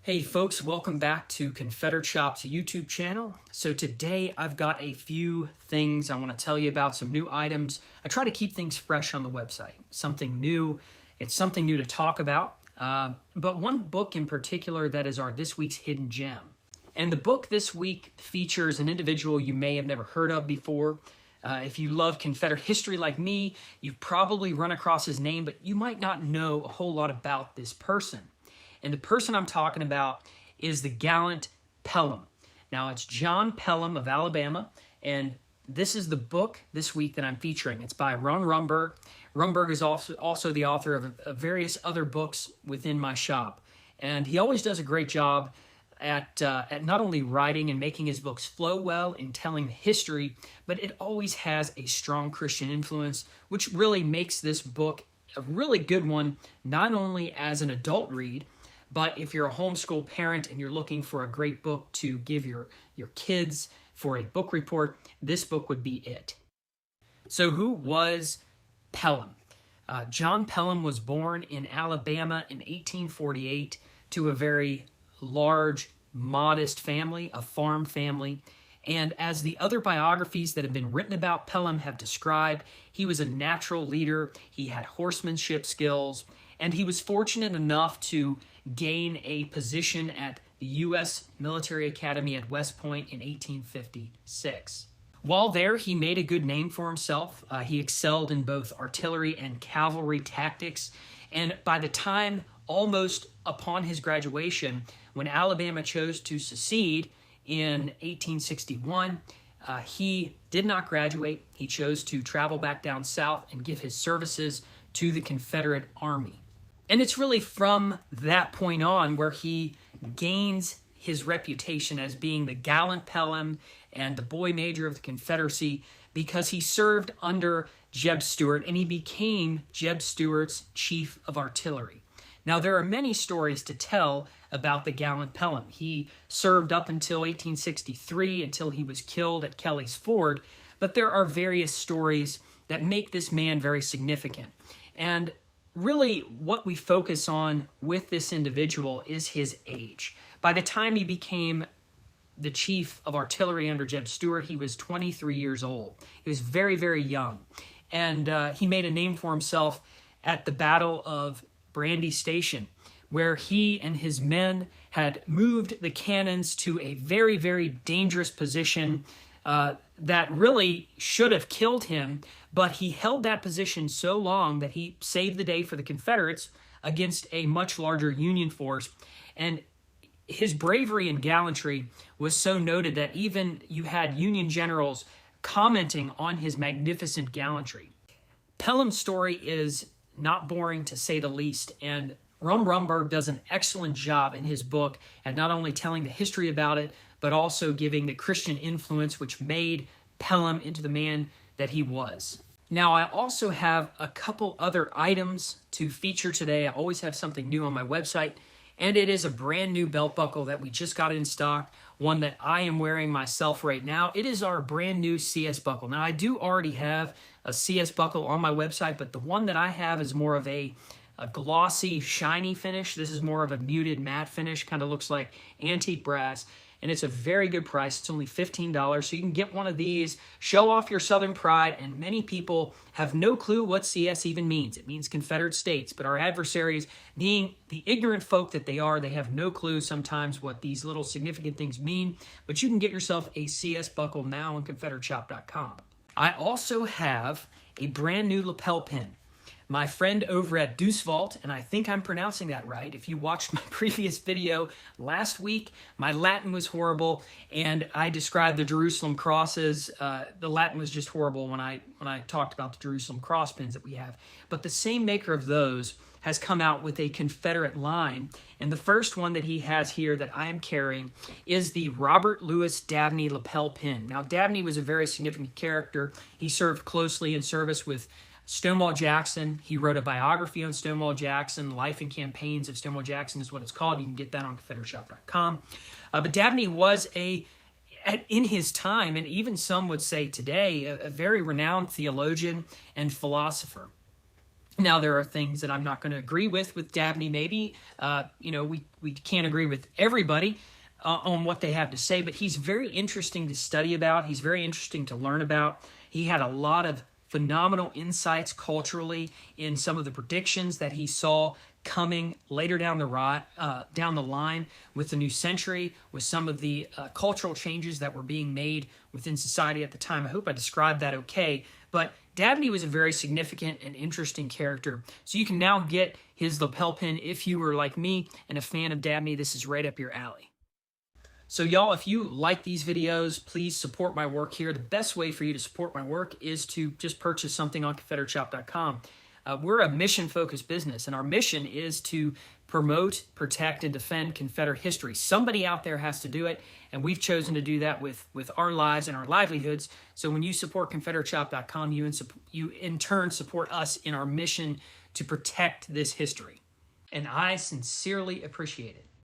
Hey folks, welcome back to Confederate Shop's YouTube channel. So today I've got a few things I want to tell you about, some new items. I try to keep things fresh on the website, something new. It's something new to talk about, but one book in particular that is our this week's hidden gem. And the book this week features an individual you may have never heard of before. If you love Confederate history like me, you've probably run across his name, but you might not know a whole lot about this person. And the person I'm talking about is the gallant Pelham. Now, it's John Pelham of Alabama, and this is the book this week that I'm featuring. It's by Ron Rumberg. Rumberg is also the author of various other books within my shop. And he always does a great job at not only writing and making his books flow well in telling the history, but it always has a strong Christian influence, which really makes this book a really good one, not only as an adult read, but if you're a homeschool parent and you're looking for a great book to give your kids for a book report, this book would be it. So who was Pelham? John Pelham was born in Alabama in 1848 to a very large, modest family, a farm family. And as the other biographies that have been written about Pelham have described, he was a natural leader, he had horsemanship skills, and he was fortunate enough to gain a position at the U.S. Military Academy at West Point in 1856. While there, he made a good name for himself. He excelled in both artillery and cavalry tactics, and by the time almost upon his graduation, when Alabama chose to secede in 1861, he did not graduate. He chose to travel back down south and give his services to the Confederate Army. And it's really from that point on where he gains his reputation as being the gallant Pelham and the boy major of the Confederacy, because he served under Jeb Stuart and he became Jeb Stuart's chief of artillery. Now, there are many stories to tell about the gallant Pelham. He served up until 1863, until he was killed at Kelly's Ford, but there are various stories that make this man very significant. And really, what we focus on with this individual is his age. By the time he became the chief of artillery under Jeb Stuart, he was 23 years old. He was very, very young. And he made a name for himself at the Battle of Brandy Station, where he and his men had moved the cannons to a very, very dangerous position that really should have killed him, but he held that position so long that he saved the day for the Confederates against a much larger Union force. And his bravery and gallantry was so noted that even you had Union generals commenting on his magnificent gallantry. Pelham's story is not boring, to say the least, and Ron Rumberg does an excellent job in his book at not only telling the history about it, but also giving the Christian influence which made Pelham into the man that he was. Now, I also have a couple other items to feature today. I always have something new on my website, and it is a brand new belt buckle that we just got in stock, one that I am wearing myself right now. It is our brand new CS buckle. Now, I do already have a CS buckle on my website, but the one that I have is more of a glossy, shiny finish. This is more of a muted matte finish, kind of looks like antique brass. And it's a very good price. It's only $15, so you can get one of these, show off your Southern pride, and many people have no clue what CS even means. It means Confederate States, but our adversaries, being the ignorant folk that they are, they have no clue sometimes what these little significant things mean, but you can get yourself a CS buckle now on ConfederateShop.com. I also have a brand new lapel pin. My friend over at Deucevault, and I think I'm pronouncing that right. If you watched my previous video last week, my Latin was horrible, and I described the Jerusalem crosses. The Latin was just horrible when I talked about the Jerusalem cross pins that we have. But the same maker of those has come out with a Confederate line, and the first one that he has here that I am carrying is the Lewis Dabney Lapel Pin. Now, Dabney was a very significant character. He served closely in service with Stonewall Jackson. He wrote a biography on Stonewall Jackson. Life and Campaigns of Stonewall Jackson is what it's called. You can get that on ConfederateShop.com. But Dabney was in his time, and even some would say today, a very renowned theologian and philosopher. Now, there are things that I'm not going to agree with Dabney, maybe. We can't agree with everybody on what they have to say, but he's very interesting to study about. He's very interesting to learn about. He had a lot of phenomenal insights culturally in some of the predictions that he saw coming later down the line with the new century, with some of the cultural changes that were being made within society at the time. I hope I described that okay. But Dabney was a very significant and interesting character. So you can now get his lapel pin if you were like me and a fan of Dabney. This is right up your alley. So y'all, if you like these videos, please support my work here. The best way for you to support my work is to just purchase something on ConfederateShop.com. We're a mission-focused business, and our mission is to promote, protect, and defend Confederate history. Somebody out there has to do it, and we've chosen to do that with our lives and our livelihoods. So when you support ConfederateShop.com, you in turn support us in our mission to protect this history. And I sincerely appreciate it.